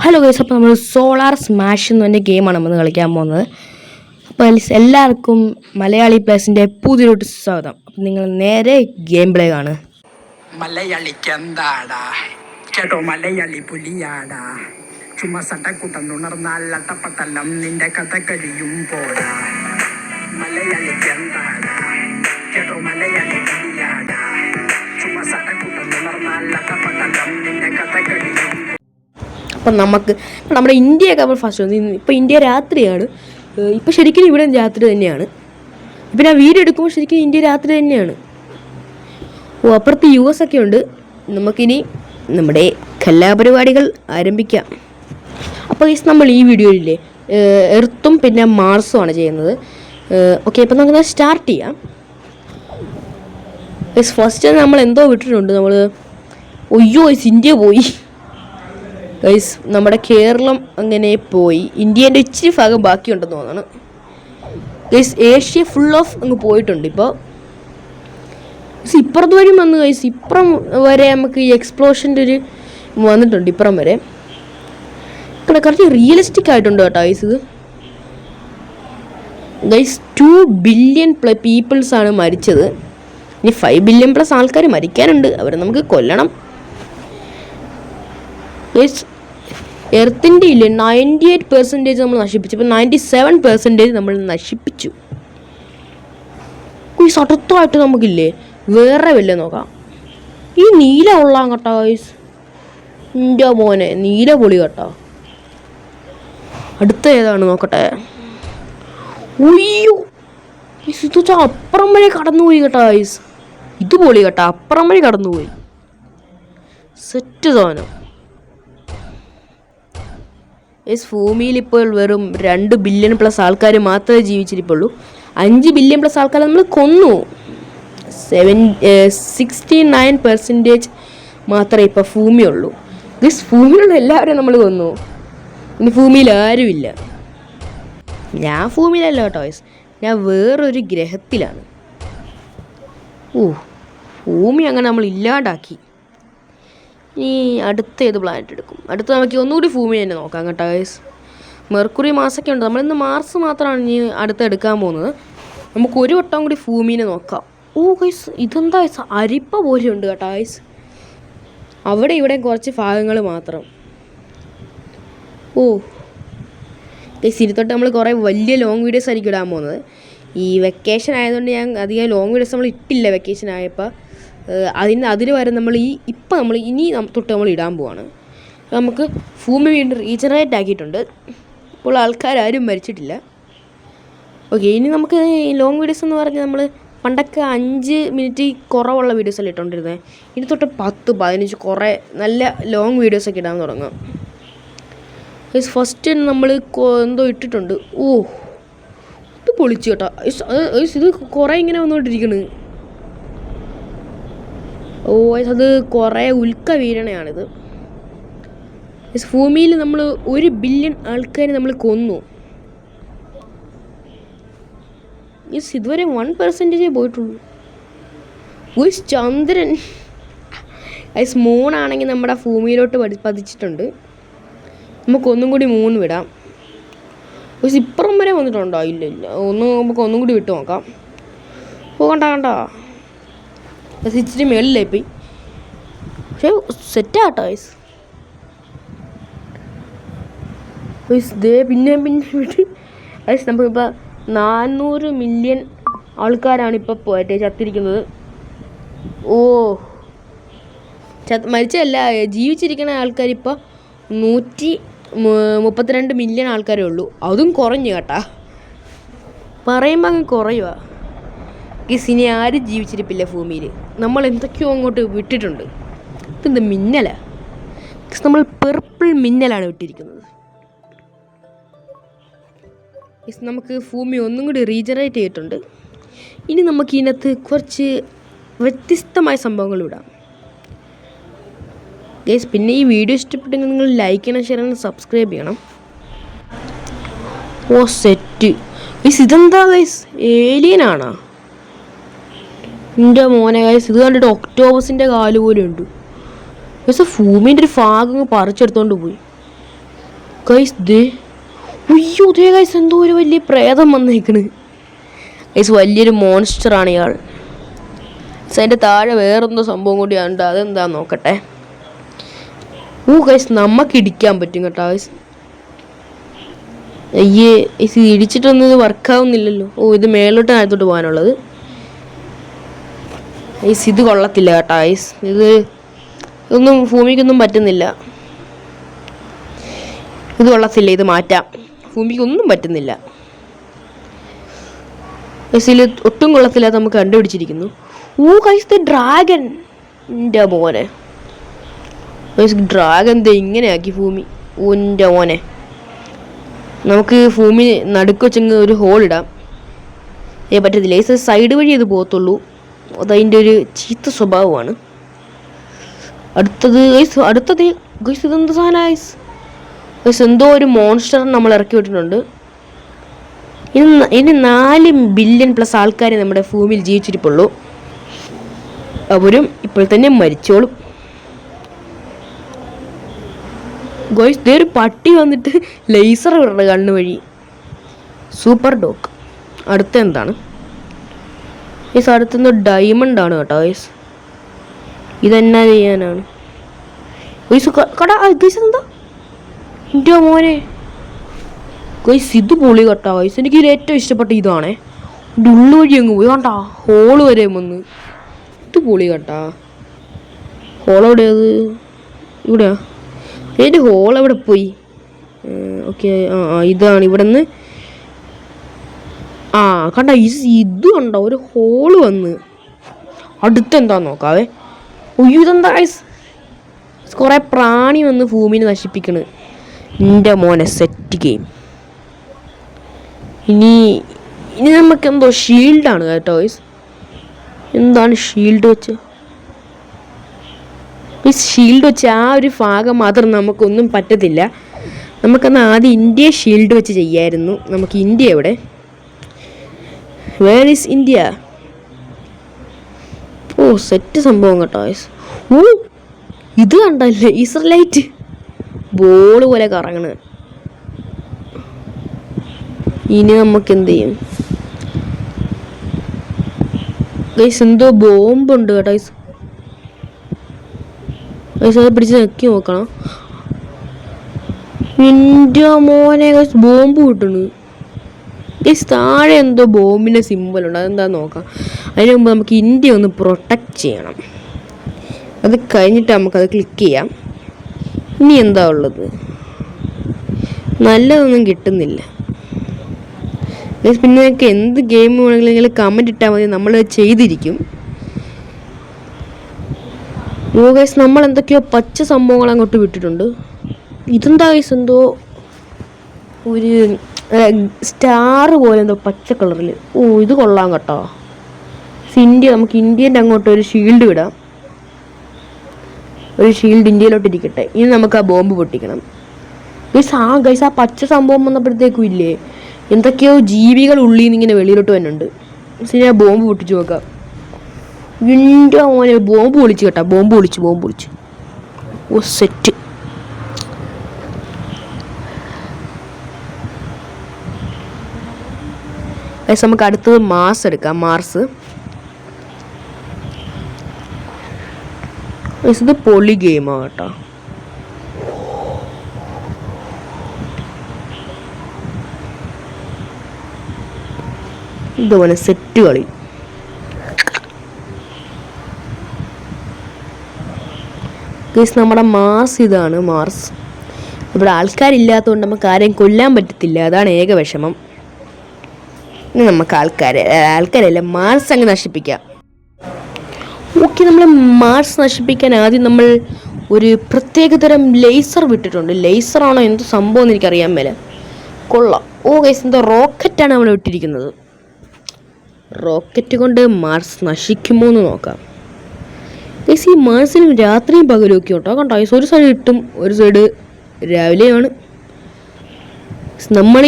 Hello guys, അപ്പോൾ നമ്മൾ solar smash എന്ന് പറഞ്ഞ ഗെയിമാണ് നമ്മൾ കളിക്കാൻ പോകുന്നത്. അപ്പോൾ എല്ലാവർക്കും മലയാളി പ്ലേസിൻ്റെ പുതിയൊരു സ്വാഗതം. അപ്പം നിങ്ങൾ നേരെ ഗെയിം പ്ലേ കാണുക. മലയാളിക്ക് എന്താടാ കേട്ടോ, മലയാളി പുലിയാടാ, ചുമ്മാ സട്ടക്കൂട്ടം തുണർന്നാൽ അട്ടപ്പട്ടല്ലം നിന്റെ കഥ കഴിയും പോടാ. മലയാളിക്ക് എന്താടാ കേട്ടോ, മലയാളി പുലിയാടാ, ചുമ്മാ സട്ടക്കൂട്ടം തുണർന്നാൽ അട്ടപ്പട്ടല്ലം നിന്റെ കഥ കഴിയും. അപ്പം നമ്മുടെ ഇന്ത്യയൊക്കെ നമ്മൾ ഫസ്റ്റ് വന്നു. ഇപ്പോൾ ഇന്ത്യ രാത്രിയാണ്. ഇപ്പോൾ ശരിക്കും ഇവിടെ രാത്രി തന്നെയാണ്. ഇപ്പം ഞാൻ വീഡിയോ എടുക്കുമ്പോൾ ശരിക്കും ഇന്ത്യ രാത്രി തന്നെയാണ്. അപ്പുറത്ത് US ഒക്കെ ഉണ്ട്. നമുക്കിനി നമ്മുടെ കലാപരിപാടികൾ ആരംഭിക്കാം. അപ്പോൾ നമ്മൾ ഈ വീഡിയോയിലെ എർത്തും പിന്നെ മാർസുമാണ് ചെയ്യുന്നത്. ഓക്കെ, അപ്പം നമുക്ക് സ്റ്റാർട്ട് ചെയ്യാം. ഫസ്റ്റ് നമ്മൾ എന്തോ വിട്ടിട്ടുണ്ട്. നമ്മൾ ഇന്ത്യ പോയി ഗൈസ്. നമ്മുടെ കേരളം അങ്ങനെ പോയി. ഇന്ത്യേൻ്റെ ഇച്ചിരി ഭാഗം ബാക്കിയുണ്ടെന്ന് തോന്നുന്നു ഗൈസ്. ഏഷ്യ ഫുൾ ഓഫ് അങ്ങ് പോയിട്ടുണ്ട്. ഇപ്പോൾ ഇപ്പുറത്ത് വരെയും വന്നു ഗൈസ്. ഇപ്പുറം വരെ നമുക്ക് ഈ എക്സ്പ്ലോഷൻ്റെ ഒരു വന്നിട്ടുണ്ട്. ഇപ്പുറം വരെ കുറച്ച് റിയലിസ്റ്റിക് ആയിട്ടുണ്ട് കേട്ടോ ഗൈസ്. ഇത് ഗൈസ് 2 ബില്യൺ പീപ്പിൾസാണ് മരിച്ചത്. ഇനി 5 ബില്യൺ പ്ലസ് ആൾക്കാർ മരിക്കാനുണ്ട്. അവരെ നമുക്ക് കൊല്ലണം ഗൈസ്. എർത്തിൻ്റെ ഇല്ലേ 98% നമ്മൾ നശിപ്പിച്ചു. ഇപ്പം 97% നമ്മൾ നശിപ്പിച്ചു. ഈ സടത്തായിട്ട് നമുക്കില്ലേ വേറെ വല്ല നോക്കാം. ഈ നീല കൊള്ളാം കേട്ടോ ഗൈസ്. എൻ്റെ മോനെ നീല പൊളി കേട്ടോ. അടുത്ത ഏതാണ് നോക്കട്ടെ. ഉയ്യോ ഇത് വെച്ചാൽ അപ്പുറം വഴി കടന്നുപോയി കേട്ടോ ഗൈസ്. ഇത് പൊളി കേട്ടോ. അപ്പുറം വഴി കടന്നുപോയി. സെറ്റ് സാധനം. ഭൂമിയിൽ ഇപ്പോൾ വെറും 2 ബില്യൺ പ്ലസ് ആൾക്കാർ മാത്രമേ ജീവിച്ചിരിപ്പുള്ളൂ. 5 ബില്യൺ പ്ലസ് ആൾക്കാരെ നമ്മൾ കൊന്നു. 69% മാത്രമേ ഇപ്പോൾ ഭൂമിയുള്ളൂ. ഭൂമിയിലുള്ള എല്ലാവരെയും നമ്മൾ കൊന്നു. ഇനി ഭൂമിയിൽ ആരുമില്ല. ഞാൻ ഭൂമിയിലല്ല കേട്ടോ, ഞാൻ വേറൊരു ഗ്രഹത്തിലാണ്. ഭൂമി അങ്ങനെ നമ്മൾ ഇല്ലാണ്ടാക്കി. ഈ അടുത്ത ഏത് പ്ലാനറ്റ് എടുക്കും? അടുത്ത നമുക്ക് ഒന്നുകൂടി ഭൂമി തന്നെ നോക്കാം കേട്ടോ ഗൈസ്. മെർക്കുറി മാസൊക്കെ ഉണ്ട്. നമ്മളിന്ന് മാർസ് മാത്രമാണ് ഇനി അടുത്ത് എടുക്കാൻ പോകുന്നത്. നമുക്ക് ഒരു വട്ടം കൂടി ഭൂമിനെ നോക്കാം. ഗൈസ് ഇതെന്താ ഗൈസ്, അരിപ്പ പോലെ ഉണ്ട് കേട്ടോ ഗൈസ്. അവിടെ ഇവിടെ കുറച്ച് ഭാഗങ്ങൾ മാത്രം. ഗൈസ് ഇരുത്തോട്ട് നമ്മൾ കുറേ വലിയ ലോങ് വീഡിയോസ് ആയിരിക്കും ഇടാൻ പോകുന്നത്. ഈ വെക്കേഷൻ ആയതുകൊണ്ട് ഞാൻ അധികം ലോങ് വീഡിയോസ് നമ്മൾ ഇട്ടില്ല. വെക്കേഷൻ ആയപ്പോൾ അതിന് വരെ നമ്മൾ ഇനി തൊട്ട് നമ്മൾ ഇടാൻ പോവാണ്. നമുക്ക് ഭൂമി വീണ്ടും റീജനറേറ്റ് ആക്കിയിട്ടുണ്ട്. ഇപ്പോൾ ആൾക്കാരും മരിച്ചിട്ടില്ല. ഓക്കെ, ഇനി നമുക്ക് ലോങ് വീഡിയോസ് എന്ന് പറഞ്ഞാൽ നമ്മൾ പണ്ടൊക്കെ 5 മിനിറ്റ് കുറവുള്ള വീഡിയോസല്ലേ ഇട്ടുകൊണ്ടിരുന്നത്. ഇനി തൊട്ട് 10, 15 കുറേ നല്ല ലോങ് വീഡിയോസൊക്കെ ഇടാൻ തുടങ്ങാം. ഫസ്റ്റ് നമ്മൾ എന്തോ ഇട്ടിട്ടുണ്ട്. ഇത് പൊളിച്ചു കേട്ടോ. ഇത് കുറേ ഇങ്ങനെ വന്നുകൊണ്ടിരിക്കണ്. അത് കുറേ ഉൽക്ക വീരണയാണിത്. ഭൂമിയിൽ നമ്മൾ 1 ബില്യൺ ആൾക്കാരെ നമ്മൾ കൊന്നു. ഇതുവരെ 1% പോയിട്ടുള്ളൂ. ചന്ദ്രൻ മൂണാണെങ്കിൽ നമ്മുടെ ഭൂമിയിലോട്ട് പതിച്ചിട്ടുണ്ട്. നമുക്കൊന്നും കൂടി 3 വിടാം. ഇപ്പുറം വരെ വന്നിട്ടുണ്ടോ? ഇല്ല. നമുക്ക് ഒന്നും കൂടി വിട്ട് നോക്കാം. കണ്ട ഇച്ചിരി മേളിലായി പോയി. പക്ഷേ സെറ്റാട്ടോ ഗൈസ്. പിന്നെ വിട്ട് ഗൈസ്. നമുക്കിപ്പോൾ 400 മില്യൺ ആൾക്കാരാണ് ഇപ്പോൾ ചത്തിരിക്കുന്നത്. മരിച്ചല്ല, ജീവിച്ചിരിക്കുന്ന ആൾക്കാരിപ്പോൾ 132 മില്യൺ ആൾക്കാരേ ഉള്ളൂ. അതും കുറഞ്ഞു കേട്ടാ. പറയുമ്പോൾ അങ്ങ് കുറയുക. ഇനി ആരും ജീവിച്ചിരിപ്പില്ല ഭൂമിയിൽ. നമ്മൾ എന്തൊക്കെയോ അങ്ങോട്ട് വിട്ടിട്ടുണ്ട്. ഇതെന്ത് മിന്നലാ? നമ്മൾ പെർപ്പിൾ മിന്നലാണ് വിട്ടിരിക്കുന്നത്. നമുക്ക് ഭൂമി ഒന്നും കൂടി റീജനറേറ്റ് ചെയ്തിട്ടുണ്ട്. ഇനി നമുക്ക് ഇതിനകത്ത് കുറച്ച് വ്യത്യസ്തമായ സംഭവങ്ങൾ വിടാം ഗൈസ്. പിന്നെ ഈ വീഡിയോ ഇഷ്ടപ്പെട്ടെങ്കിൽ നിങ്ങൾ ലൈക്ക് ചെയ്യണം, ഷെയർ ചെയ്യണം, സബ്സ്ക്രൈബ് ചെയ്യണം. Set guys. ഇതെന്താ ഗൈസ്, ഏലിയനാണോ? എൻ്റെ മോനെ ഗൈസ്, ഇത് കണ്ടിട്ട് ഒക്ടോബസിൻ്റെ കാല് പോലെ ഉണ്ട്. പക്ഷേ ഭൂമിൻ്റെ ഒരു ഭാഗം പറിച്ചെടുത്തോണ്ട് പോയി. ഗൈസ് ദേ, ഉയ്യോ ദേ ഗൈസ് എന്തോ ഒരു വലിയ പ്രേതം വന്നേക്കണ് ഗൈസ്. വലിയൊരു മോൺസ്റ്ററാണ് ഇയാൾ. അതിൻ്റെ താഴെ വേറെന്തോ സംഭവം കൂടിയുണ്ട്, അതെന്താന്ന് നോക്കട്ടെ. ഗൈസ് നമുക്ക് ഇടിക്കാൻ പറ്റും കേട്ടോ ഗൈസ്. അയ്യേ ഇത് ഇടിച്ചിട്ടൊന്നും ഇത് വർക്കാവുന്നില്ലല്ലോ. ഇത് മേലോട്ട് താഴത്തോട്ട് പോകാനുള്ളത്. ഗൈസ് ഇത് കൊള്ളത്തില്ല കേട്ടോ ഗൈസ്. ഇതൊന്നും ഭൂമിക്കൊന്നും പറ്റുന്നില്ല. ഇത് കൊള്ളത്തില്ല, ഇത് മാറ്റാം. ഭൂമിക്കൊന്നും പറ്റുന്നില്ല ഗൈസ്. ഇതിൽ ഒട്ടും കൊള്ളത്തില്ലാതെ നമുക്ക് കണ്ടുപിടിച്ചിരിക്കുന്നു. ഗൈസ് ഡ്രാഗൻ, എൻ്റെ മോനെ ഗൈസ്. ഡ്രാഗൻ ഇങ്ങനെയാക്കി ഭൂമി. എൻ്റെ മോനെ, നമുക്ക് ഭൂമി നടുക്ക് വെച്ചങ്ങ് ഒരു ഹോൾ ഇടാം. പറ്റത്തില്ല ഗൈസ്, സൈഡ് വഴി ഇത് പോകത്തുള്ളൂ. അതതിൻ്റെ ഒരു ചീത്ത സ്വഭാവമാണ്. അടുത്തത് ഗൈസ് ഇതെന്ത് സാധനം ഗൈസ്? ഗൈസ് എന്തോ ഒരു മോൺസ്റ്റർ നമ്മൾ ഇറക്കി വിട്ടിട്ടുണ്ട്. ഇനി 4 ബില്യൺ പ്ലസ് ആൾക്കാരെ നമ്മുടെ ഭൂമിയിൽ ജീവിച്ചിരിപ്പുള്ളൂ. അവരും ഇപ്പോൾ തന്നെ മരിച്ചോളും. ഗോയ്സ് ദേ ഒരു പട്ടി വന്നിട്ട് ലേസർ വിടണം കണ്ണു വഴി. Super dog. അടുത്ത എന്താണ് ഗൈസ്? അടുത്തെന്തോ ഡയമണ്ട് ആണ് കേട്ടോ ഗൈസ്. ഇതെന്നാ ചെയ്യാനാണ് ഗൈസ്? ഗൈസ് എന്താ എൻ്റെ മോനെ ഗൈസ്, ഇത് പൊളി കേട്ടോ ഗൈസ്. എനിക്ക് ഇതിൽ ഏറ്റവും ഇഷ്ടപ്പെട്ട ഇതാണേ. എൻ്റെ ഉള്ളു വഴി അങ്ങ് പോയി കണ്ടാ, ഹോള് വരെ വന്ന്. ഇത് പൊളി കേട്ടാ. ഹോളെവിടെയത്? ഇവിടെയാ. എൻ്റെ ഹോൾ എവിടെ പോയി? ഓക്കെ, ഇതാണ് ഇവിടെ നിന്ന്. കണ്ട ഇത് കണ്ടോ, ഒരു ഹോള് വന്ന്. അടുത്തെന്താന്ന് നോക്കാവേ. ഇതെന്താ ഗൈസ്? കുറേ പ്രാണി വന്ന് ഭൂമിനെ നശിപ്പിക്കണ്. എൻ്റെ മോനെ സെറ്റ് ഗെയിം. ഇനി നമുക്ക് എന്തോ ഷീൽഡാണ് കേട്ടോ ഗൈസ്. എന്താണ് ഷീൽഡ് വെച്ച്? ഷീൽഡ് വെച്ച് ആ ഒരു ഭാഗം മാത്രം നമുക്കൊന്നും പറ്റത്തില്ല. നമുക്കെന്നാൽ ആദ്യം ഇന്ത്യ ഷീൽഡ് വെച്ച് ചെയ്യായിരുന്നു. നമുക്ക് ഇന്ത്യ എവിടെ? Where is India? സെറ്റ് സംഭവം കേട്ടോ ഗൈസ്. ഇത് കണ്ടല്ലേ ഇസ്രലൈറ്റ് ബോള് പോലെ കറങ്ങണ്. ഇനി നമുക്ക് എന്ത് ചെയ്യും ഗൈസ്? എന്തോ ബോംബുണ്ട് കേട്ടോ ഗൈസ്. ഗൈസ് അത് പിടിച്ച് നെക്കി നോക്കണം. എൻ്റെ മോനെ ഗൈസ്, ബോംബ് കിട്ടണു ഗൈസ്. താഴെ എന്തോ ബോംബിൻ്റെ സിമ്പിളുണ്ട്, അതെന്താന്ന് നോക്കാം. അതിന് മുമ്പ് നമുക്ക് ഇന്ത്യ ഒന്ന് പ്രൊട്ടക്റ്റ് ചെയ്യണം. അത് കഴിഞ്ഞിട്ട് നമുക്കത് ക്ലിക്ക് ചെയ്യാം. ഇനി എന്താ ഉള്ളത്? നല്ലതൊന്നും കിട്ടുന്നില്ല. പിന്നെ നിങ്ങൾക്ക് എന്ത് ഗെയിം വേണമെങ്കിലും നിങ്ങൾ കമൻറ്റ് ഇട്ടാൽ മതി, നമ്മൾ ചെയ്തിരിക്കും. ഗൈസ് നമ്മൾ എന്തൊക്കെയോ പച്ച സംഭവങ്ങൾ അങ്ങോട്ട് വിട്ടിട്ടുണ്ട്. ഇതെന്താ ഗൈസ്? എന്തോ ഒരു സ്റ്റാർ പോലെ എന്തോ പച്ച കളറിൽ. ഇത് കൊള്ളാം കേട്ടോ. നമുക്ക് ഇന്ത്യൻ്റെ അങ്ങോട്ട് ഒരു ഷീൽഡ് വിടാം. ഒരു ഷീൽഡ് ഇന്ത്യയിലോട്ട് ഇരിക്കട്ടെ. ഇനി നമുക്ക് ആ ബോംബ് പൊട്ടിക്കണം ഗൈസ്. ഗൈസ് ആ പച്ച സംഭവം വന്നപ്പോഴത്തേക്കും ഇല്ലേ, എന്തൊക്കെയോ ജീവികൾ ഉള്ളിൽ നിന്ന് ഇങ്ങനെ വെളിയിലോട്ട് വരുന്നുണ്ട്. ശരി, ആ ബോംബ് പൊട്ടിച്ച് നോക്കാം. എൻ്റെ മോനെ ബോംബ് പൊളിച്ച് കേട്ടോ. ബോംബ് പൊളിച്ച് സെറ്റ്. ഗൈസ് നമുക്ക് അടുത്തത് മാർസ് എടുക്കാം. മാർസ് ഇത് പൊളി ഗെയിമാണ് കേട്ടോ. ഇതുപോലെ സെറ്റ് കളി. ഗൈസ് നമ്മുടെ മാർസ് ഇതാണ്. മാർസ് ഇവിടെ ആൾക്കാരില്ലാത്തതുകൊണ്ട് നമുക്ക് ആരെയും കൊല്ലാൻ പറ്റത്തില്ല. അതാണ് ഏക വിഷമം. ഇനി നമുക്ക് ആൾക്കാരല്ല മാർസ് അങ്ങ് നശിപ്പിക്കാം. ഓക്കെ, നമ്മൾ മാർസ് നശിപ്പിക്കാൻ ആദ്യം നമ്മൾ ഒരു പ്രത്യേകതരം ലേസർ വിട്ടിട്ടുണ്ട്. ലേസറാണോ എന്ത് സംഭവം എന്ന് എനിക്കറിയാൻ മേല. കൊള്ളാം. ഗൈസ് എന്തോ റോക്കറ്റാണ് നമ്മൾ വിട്ടിരിക്കുന്നത്. റോക്കറ്റ് കൊണ്ട് മാർസ് നശിക്കുമോ എന്ന് നോക്കാം. ഗൈസ് ഈ മാർസിന് രാത്രിയും പകലും ഒക്കെ കേട്ടോ. കണ്ടോ ഗൈസ്, ഒരു സൈഡ് ഇട്ടും ഒരു സൈഡ് രാവിലെയാണ്. നമ്മൾ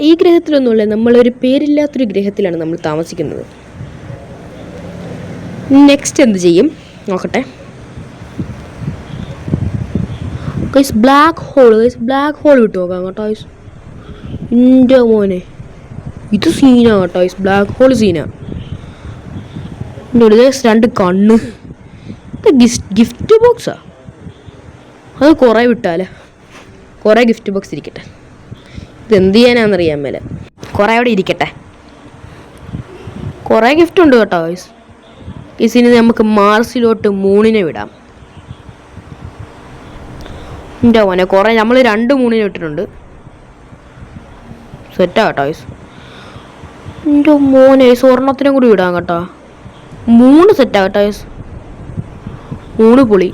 ഈ ഗ്രഹത്തിലൊന്നുമില്ല, നമ്മളൊരു പേരില്ലാത്തൊരു ഗ്രഹത്തിലാണ് നമ്മൾ താമസിക്കുന്നത്. നെക്സ്റ്റ് എന്ത് ചെയ്യും നോക്കട്ടെ. ഗൈസ് ബ്ലാക്ക് ഹോൾ വിട്ട് നോക്കാം കേട്ടോ ഗൈസ്. എൻ്റെ മോനെ ഇത് സീനാ കേട്ടോ ഗൈസ്. ബ്ലാക്ക് ഹോൾ സീനാ. ഗൈസ് 2 കണ്ണ്. ഗിഫ്റ്റ് ബോക്സാ അത് കുറേ വിട്ടാലേ. കുറേ ഗിഫ്റ്റ് ബോക്സ് ഇരിക്കട്ടെ. ഇതെന്ത് ചെയ്യാനാണെന്നറിയാൻ മേലെ. കുറേ അവിടെ ഇരിക്കട്ടെ. കുറേ ഗിഫ്റ്റ് ഉണ്ട് കേട്ടോ ഗൈസ്. ഇനി നമുക്ക് മാർസിലോട്ട് മൂണിനെ വിടാം. എൻ്റെ മോനെ കുറേ നമ്മൾ 2 മൂണിനെ വിട്ടിട്ടുണ്ട്. സെറ്റാ കേട്ടോ ഗൈസ്. എൻ്റെ മോനെ സ്വർണ്ണത്തിനും കൂടി വിടാം കേട്ടോ. 3 സെറ്റാ കേട്ടോ ഗൈസ്. 3 പൊളി.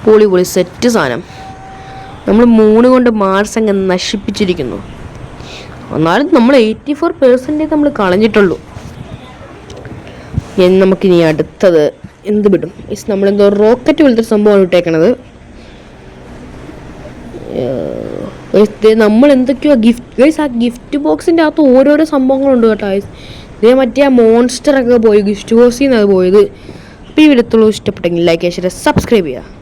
പൊളി സെറ്റ് സാധനം. നമ്മൾ 3 കൊണ്ട് മാർസ് അങ്ങ് നശിപ്പിച്ചിരിക്കുന്നു. എന്നാലും നമ്മൾ 84% നമ്മൾ കളഞ്ഞിട്ടുള്ളൂ. നമുക്കിനി അടുത്തത് എന്ത് വിടും? നമ്മളെന്തോ റോക്കറ്റ് പോലത്തെ സംഭവമാണ് ഇട്ടേക്കണത്. നമ്മൾ എന്തൊക്കെയോ ഗിഫ്റ്റ് ആ ഗിഫ്റ്റ് ബോക്സിൻ്റെ അകത്ത് ഓരോരോ സംഭവങ്ങളുണ്ട് കേട്ടോ. ഇതേ മറ്റേ ആ മോൺസ്റ്ററൊക്കെ പോയി ഗിഫ്റ്റ് ബോക്സിൽ നിന്നാണ് പോയത്. അപ്പോൾ ഈ വിധത്തുള്ളൂ. ഇഷ്ടപ്പെട്ടെങ്കിൽ ലൈക്ക് ചെയ്യുക, സബ്സ്ക്രൈബ് ചെയ്യുക.